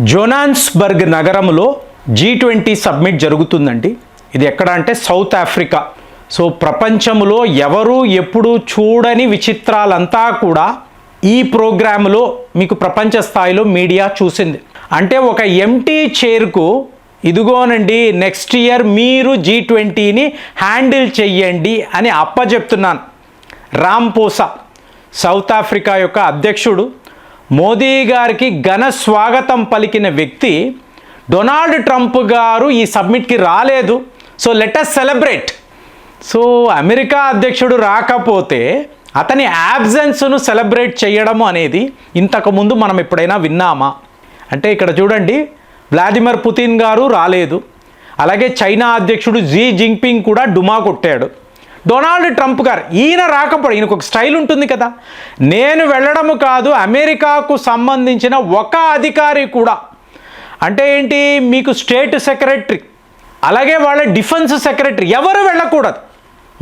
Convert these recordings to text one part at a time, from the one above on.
జోహాన్స్బర్గ్ నగరంలో G20 submit జరుగుతుందండి. ఇది ఎక్కడ అంటే సౌత్ ఆఫ్రికా. సో ప్రపంచంలో ఎవరు ఎప్పుడు చూడని విచిత్రాలంతా కూడా ఈ ప్రోగ్రాంలో మీకు ప్రపంచ స్థాయిలో మీడియా చూసింది. అంటే ఒక ఎంటీ చైర్కు ఇదిగోనండి నెక్స్ట్ ఇయర్ మీరు G20ని హ్యాండిల్ చెయ్యండి అని అప్పచెప్తున్నాను. రాంపోసా సౌత్ ఆఫ్రికా యొక్క అధ్యక్షుడు మోదీ గారికి ఘన స్వాగతం పలికిన వ్యక్తి డొనాల్డ్ ట్రంప్ గారు ఈ సబ్మిట్కి రాలేదు. So let us celebrate. So America అధ్యక్షుడు రాకపోతే అతని యాబ్సెన్స్ను సెలబ్రేట్ చేయడము అనేది ఇంతకుముందు మనం ఎప్పుడైనా విన్నామా? అంటే ఇక్కడ చూడండి, వ్లాదిమిర్ పుతిన్ గారు రాలేదు, అలాగే చైనా అధ్యక్షుడు జీ జింగ్పింగ్ కూడా డుమా కొట్టాడు. డొనాల్డ్ ట్రంప్ గారు ఈయన రాకపోవడం, ఈయనకు ఒక స్టైల్ ఉంటుంది కదా, నేను వెళ్ళడము కాదు అమెరికాకు సంబంధించిన ఒక అధికారి కూడా, అంటే ఏంటి, మీకు స్టేట్ సెక్రటరీ అలాగే వాళ్ళ డిఫెన్స్ సెక్రటరీ ఎవరు వెళ్ళకూడదు,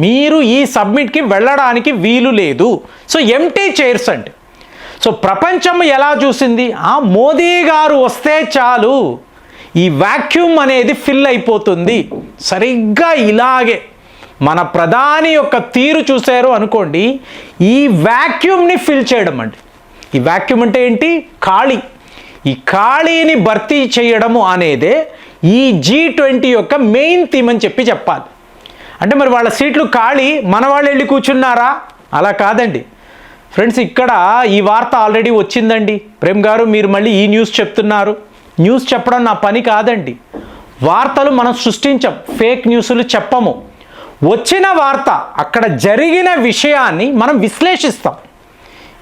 మీరు ఈ సబ్మిట్కి వెళ్ళడానికి వీలు లేదు. సో ఎంటీ చైర్స్ అంటే సో ప్రపంచం ఎలా చూసింది, మోదీ గారు వస్తే చాలు ఈ వాక్యూమ్ అనేది ఫిల్ అయిపోతుంది. సరిగ్గా ఇలాగే మన ప్రధాని యొక్క తీరు చూశారు అనుకోండి, ఈ వాక్యూమ్ని ఫిల్ చేయడం అండి. ఈ వాక్యూమ్ అంటే ఏంటి, ఖాళీ. ఈ ఖాళీని భర్తీ చేయడము అనేదే ఈ G20 యొక్క మెయిన్ థీమ్ అని చెప్పాలి. అంటే మరి వాళ్ళ సీట్లు ఖాళీ, మన వాళ్ళు వెళ్ళి కూర్చున్నారా? అలా కాదండి ఫ్రెండ్స్. ఇక్కడ ఈ వార్త ఆల్రెడీ వచ్చిందండి. ప్రేమ్ గారు మీరు మళ్ళీ ఈ న్యూస్ చెప్తున్నారు. న్యూస్ చెప్పడం నా పని కాదండి. వార్తలు మనం సృష్టించాం, ఫేక్ న్యూస్లు చెప్పము. వచ్చిన వార్త అక్కడ జరిగిన విషయాన్ని మనం విశ్లేషిస్తాం.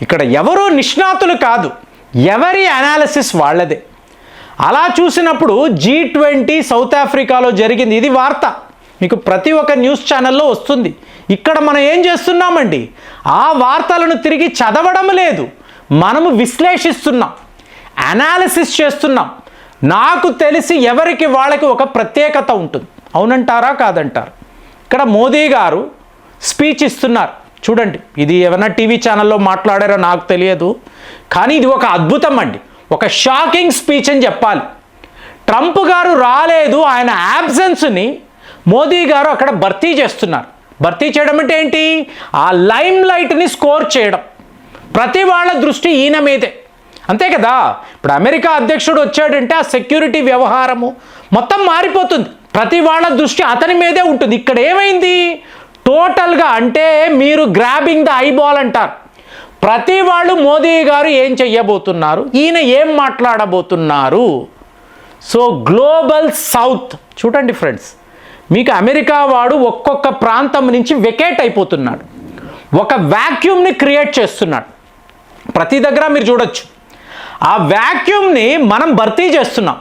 ఇక్కడ ఎవరు నిష్ణాతులు కాదు, ఎవరి అనాలిసిస్ వాళ్ళదే. అలా చూసినప్పుడు G20 సౌత్ ఆఫ్రికాలో జరిగింది, ఇది వార్త మీకు ప్రతి ఒక్క న్యూస్ ఛానల్లో వస్తుంది. ఇక్కడ మనం ఏం చేస్తున్నామండి, ఆ వార్తలను తిరిగి చదవడం లేదు, మనము విశ్లేషిస్తున్నాం, అనాలిసిస్ చేస్తున్నాం. నాకు తెలిసి ఎవరికి వాళ్ళకి ఒక ప్రత్యేకత ఉంటుంది. అవునంటారా కాదంటారు? ఇక్కడ మోదీ గారు స్పీచ్ ఇస్తున్నారు చూడండి. ఇది ఏమైనా టీవీ ఛానల్లో మాట్లాడారో నాకు తెలియదు, కానీ ఇది ఒక అద్భుతం అండి, ఒక షాకింగ్ స్పీచ్ అని చెప్పాలి. ట్రంప్ గారు రాలేదు, ఆయన యాబ్సెన్స్ని మోదీ గారు అక్కడ భర్తీ చేస్తున్నారు. భర్తీ చేయడం అంటే ఏంటి, ఆ లైమ్ లైట్ని స్కోర్ చేయడం. ప్రతి వాళ్ళ దృష్టి ఈయన మీదే, అంతే కదా. ఇప్పుడు అమెరికా అధ్యక్షుడు వచ్చాడంటే ఆ సెక్యూరిటీ వ్యవహారము మొత్తం మారిపోతుంది, ప్రతి వాళ్ళ దృష్టి అతని మీదే ఉంటుంది. ఇక్కడ ఏమైంది టోటల్గా అంటే మీరు గ్రాబింగ్ ద ఐబాల్ అంటారు. ప్రతి వాళ్ళు మోదీ గారు ఏం చెయ్యబోతున్నారు, ఈయన ఏం మాట్లాడబోతున్నారు. సో గ్లోబల్ సౌత్ చూడండి ఫ్రెండ్స్, మీకు అమెరికా వాడు ఒక్కొక్క ప్రాంతం నుంచి వెకేట్ అయిపోతున్నాడు, ఒక వాక్యూమ్ని క్రియేట్ చేస్తున్నాడు. ప్రతి దగ్గర మీరు చూడొచ్చు, ఆ వాక్యూమ్ని మనం భర్తీ చేస్తున్నాం.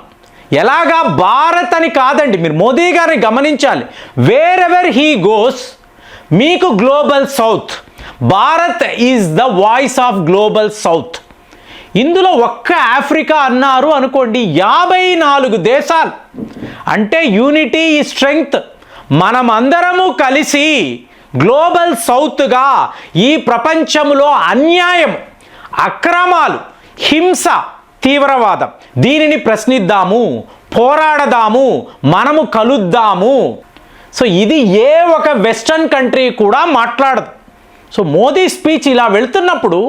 ఎలాగా, భారత్ అని కాదండి, మీరు మోదీ గారిని గమనించాలి. వేర్ ఎవర్ హీ గోస్ మీకు global south, Bharat is the voice of global south. ఇందులో ఒక్క ఆఫ్రికా అన్నారు అనుకోండి, 54 దేశాలు. అంటే యూనిటీ ఈ స్ట్రెంగ్త్. మనమందరము కలిసి గ్లోబల్ సౌత్గా ఈ ప్రపంచంలో అన్యాయం, అక్రమాలు, హింస, తీవ్రవాదం దీనిని ప్రశ్నిద్దాము, పోరాడదాము, మనము కలుద్దాము. సో ఇది ఏ ఒక వెస్టర్న్ కంట్రీ కూడా మాట్లాడదు. సో మోదీ స్పీచ్ ఇలా వెళ్తున్నప్పుడు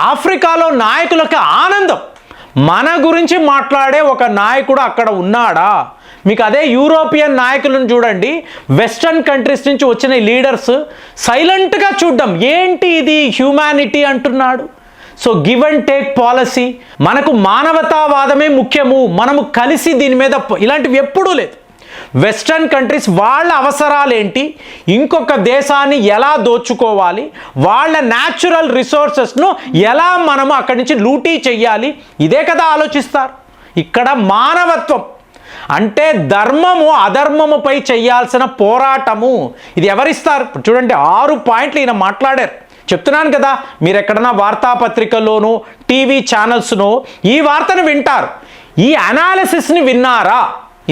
ఆఫ్రికాలో నాయకులకు ఆనందం, మన గురించి మాట్లాడే ఒక నాయకుడు అక్కడ ఉన్నాడా. మీకు అదే యూరోపియన్ నాయకులను చూడండి, వెస్టర్న్ కంట్రీస్ నుంచి వచ్చిన లీడర్స్ సైలెంట్గా చూడడం, ఏంటి ఇది హ్యూమానిటీ అంటున్నాడు. So give and take policy, మనకు మానవతావాదమే ముఖ్యము, మనము కలిసి దీని మీద, ఇలాంటివి ఎప్పుడూ లేదు. వెస్టర్న్ కంట్రీస్ వాళ్ళ అవసరాలేంటి, ఇంకొక దేశాన్ని ఎలా దోచుకోవాలి, వాళ్ళ న్యాచురల్ రిసోర్సెస్ను ఎలా మనము అక్కడి నుంచి లూటీ చెయ్యాలి, ఇదే కదా ఆలోచిస్తారు. ఇక్కడ మానవత్వం అంటే ధర్మము అధర్మముపై చేయాల్సిన పోరాటము, ఇది ఎవరిస్తారు? చూడండి 6 పాయింట్లు ఈయన మాట్లాడారు. చెప్తున్నాను కదా, మీరు ఎక్కడన్నా వార్తాపత్రికల్లోనూ టీవీ ఛానల్స్నో ఈ వార్తను వింటారు, ఈ అనాలిసిస్ని విన్నారా?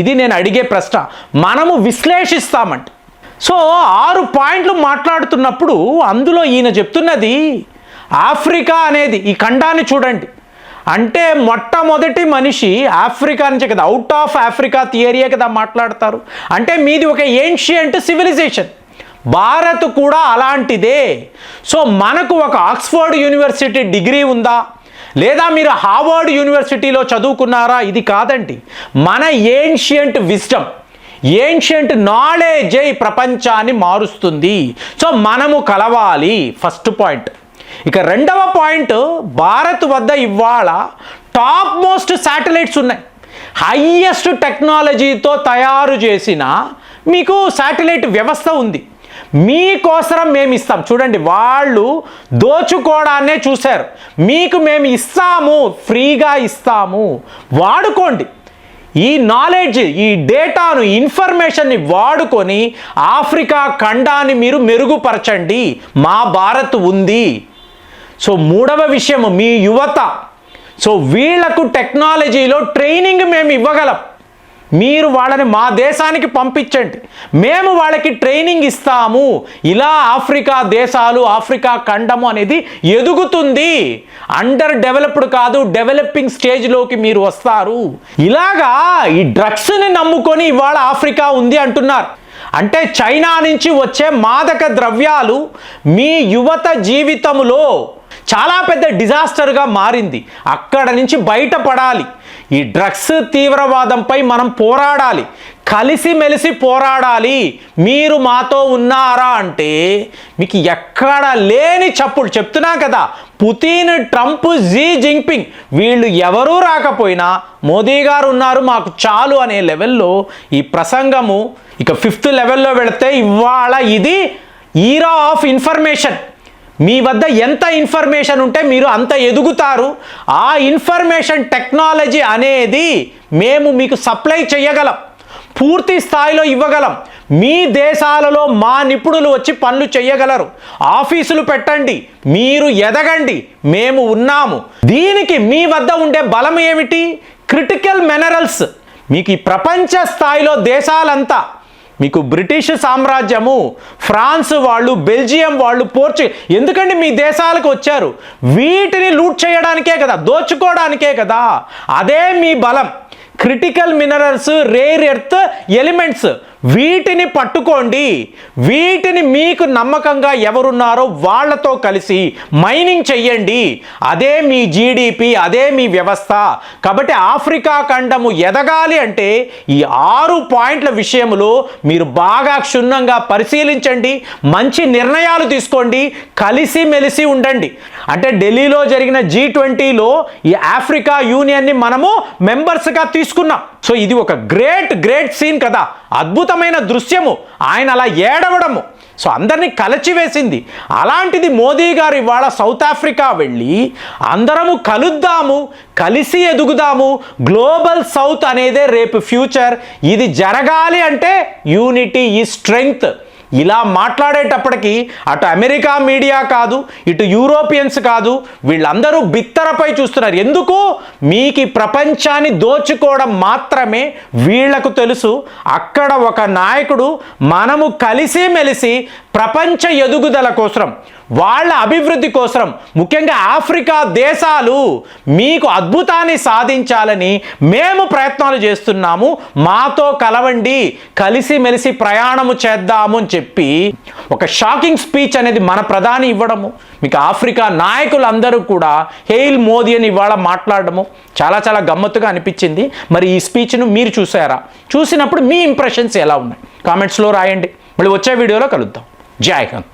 ఇది నేను అడిగే ప్రశ్న. మనము విశ్లేషిస్తామంట. సో 6 పాయింట్లు మాట్లాడుతున్నప్పుడు అందులో ఈయన చెప్తున్నది ఆఫ్రికా అనేది ఈ ఖండాన్ని చూడండి, అంటే మొట్టమొదటి మనిషి ఆఫ్రికా నుంచే కదా, అవుట్ ఆఫ్ ఆఫ్రికా థియరీయే కదా మాట్లాడతారు. అంటే మీది ఒక ఏన్షియంట్ సివిలైజేషన్. భారత్ కూడా అలాంటిదే. సో మనకు ఒక ఆక్స్ఫర్డ్ యూనివర్సిటీ డిగ్రీ ఉందా, లేదా మీరు హార్వర్డ్ యూనివర్సిటీలో చదువుకున్నారా, ఇది కాదండి. మన ఏన్షియంట్ విజ్డమ్, ఏన్షియంట్ నాలెడ్జే ఈ ప్రపంచాన్ని మారుస్తుంది. సో మనము కలవాలి, ఫస్ట్ పాయింట్. ఇక రెండవ పాయింట్, భారత్ వద్ద ఇవాళ టాప్ మోస్ట్ శాటిలైట్స్ ఉన్నాయి. హైయెస్ట్ టెక్నాలజీతో తయారు చేసిన మీకు శాటిలైట్ వ్యవస్థ ఉంది. మీకోసరం మేము ఇస్తాం. చూడండి, వాళ్ళు దోచుకోవడాన్నే చూశారు. మీకు మేము ఇస్తాము, ఫ్రీగా ఇస్తాము, వాడుకోండి. ఈ నాలెడ్జ్, ఈ డేటాను, ఇన్ఫర్మేషన్ని వాడుకొని ఆఫ్రికా ఖండాన్ని మీరు మెరుగుపరచండి. మా భారత్ ఉంది. సో మూడవ విషయం, మీ యువత. సో వీళ్లకు టెక్నాలజీలో ట్రైనింగ్ మేము ఇవ్వగలం. మీరు వాళ్ళని మా దేశానికి పంపించండి, మేము వాళ్ళకి ట్రైనింగ్ ఇస్తాము. ఇలా ఆఫ్రికా దేశాలు, ఆఫ్రికా ఖండము అనేది ఎదుగుతుంది. అండర్ డెవలప్డ్ కాదు, డెవలపింగ్ స్టేజ్లోకి మీరు వస్తారు. ఇలాగా ఈ డ్రగ్స్ని నమ్ముకొని ఇవాళ ఆఫ్రికా ఉంది అంటున్నారు. అంటే చైనా నుంచి వచ్చే మాదక ద్రవ్యాలు మీ యువత జీవితంలో చాలా పెద్ద డిజాస్టర్గా మారింది. అక్కడ నుంచి బయటపడాలి. ఈ డ్రగ్స్ తీవ్రవాదంపై మనం పోరాడాలి, కలిసిమెలిసి పోరాడాలి. మీరు మాతో ఉన్నారా అంటే మీకు ఎక్కడ లేని చప్పుడు చెప్తున్నా కదా. పుతిన్, ట్రంప్, జీ జింగ్పింగ్ వీళ్ళు ఎవరూ రాకపోయినా మోదీ గారు ఉన్నారు, మాకు చాలు అనే లెవెల్లో ఈ ప్రసంగము. ఇక 5th లెవెల్లో వెళితే ఇవాళ ఇది ఈరా ఆఫ్ ఇన్ఫర్మేషన్. మీ వద్ద ఎంత ఇన్ఫర్మేషన్ ఉంటే మీరు అంత ఎదుగుతారు. ఆ ఇన్ఫర్మేషన్ టెక్నాలజీ అనేది మేము మీకు సప్లై చేయగలం, పూర్తి స్థాయిలో ఇవ్వగలం. మీ దేశాలలో మా నిపుణులు వచ్చి పనులు చేయగలరు. ఆఫీసులు పెట్టండి, మీరు ఎదగండి, మేము ఉన్నాము. దీనికి మీ వద్ద ఉండే బలం ఏమిటి? Critical minerals. మీకు ఈ ప్రపంచ స్థాయిలో దేశాలంతా, మీకు బ్రిటిష్ సామ్రాజ్యము, ఫ్రాన్స్ వాళ్ళు, బెల్జియం వాళ్ళు, ఎందుకండి మీ దేశాలకు వచ్చారు? వీటిని లూట్ చేయడానికే కదా, దోచుకోవడానికే కదా. అదే మీ బలం. Critical minerals, rare earth elements, వీటిని పట్టుకోండి. వీటిని మీకు నమ్మకంగా ఎవరున్నారో వాళ్ళతో కలిసి మైనింగ్ చెయ్యండి. అదే మీ జీడిపి, అదే మీ వ్యవస్థ. కాబట్టి ఆఫ్రికా ఖండము ఎదగాలి అంటే ఈ 6 పాయింట్ల విషయంలో మీరు బాగా క్షుణ్ణంగా పరిశీలించండి, మంచి నిర్ణయాలు తీసుకోండి, కలిసిమెలిసి ఉండండి. అంటే ఢిల్లీలో జరిగిన G20లో ఈ ఆఫ్రికా యూనియన్ని మనము మెంబర్స్గా తీసుకున్నాం. సో ఇది ఒక గ్రేట్ సీన్ కదా, అద్భుతమైన దృశ్యము. ఆయన అలా ఏడవడము సో అందరినీ కలచివేసింది. అలాంటిది మోదీ గారు ఇవాళ సౌత్ ఆఫ్రికా వెళ్ళి అందరము కలుద్దాము, కలిసి ఎదుగుదాము, గ్లోబల్ సౌత్ అనేదే రేపు ఫ్యూచర్. ఇది జరగాలి అంటే యూనిటీ ఈ స్ట్రెంగ్త్. ఇలా మాట్లాడేటప్పటికీ అటు అమెరికా మీడియా కాదు, ఇటు యూరోపియన్స్ కాదు, వీళ్ళందరూ బిత్తరపై చూస్తున్నారు. ఎందుకు? మీకు ఈ ప్రపంచాన్ని దోచుకోవడం మాత్రమే వీళ్లకు తెలుసు. అక్కడ ఒక నాయకుడు మనము కలిసిమెలిసి ప్రపంచ ఎదుగుదల కోసం, వాళ్ళ అభివృద్ధి కోసం, ముఖ్యంగా ఆఫ్రికా దేశాలు మీకు అద్భుతాన్ని సాధించాలని మేము ప్రయత్నాలు చేస్తున్నాము, మాతో కలవండి, కలిసిమెలిసి ప్రయాణము చేద్దాము అని చెప్పి ఒక షాకింగ్ స్పీచ్ అనేది మన ప్రధాని ఇవ్వడము, మీకు ఆఫ్రికా నాయకులందరూ కూడా హెయిల్ మోదీ అని ఇవాళ మాట్లాడడము చాలా గమ్మత్తుగా అనిపించింది. మరి ఈ స్పీచ్ను మీరు చూసారా? చూసినప్పుడు మీ ఇంప్రెషన్స్ ఎలా ఉన్నాయి? కామెంట్స్లో రాయండి. మళ్ళీ వచ్చే వీడియోలో కలుద్దాం. జై హింద్.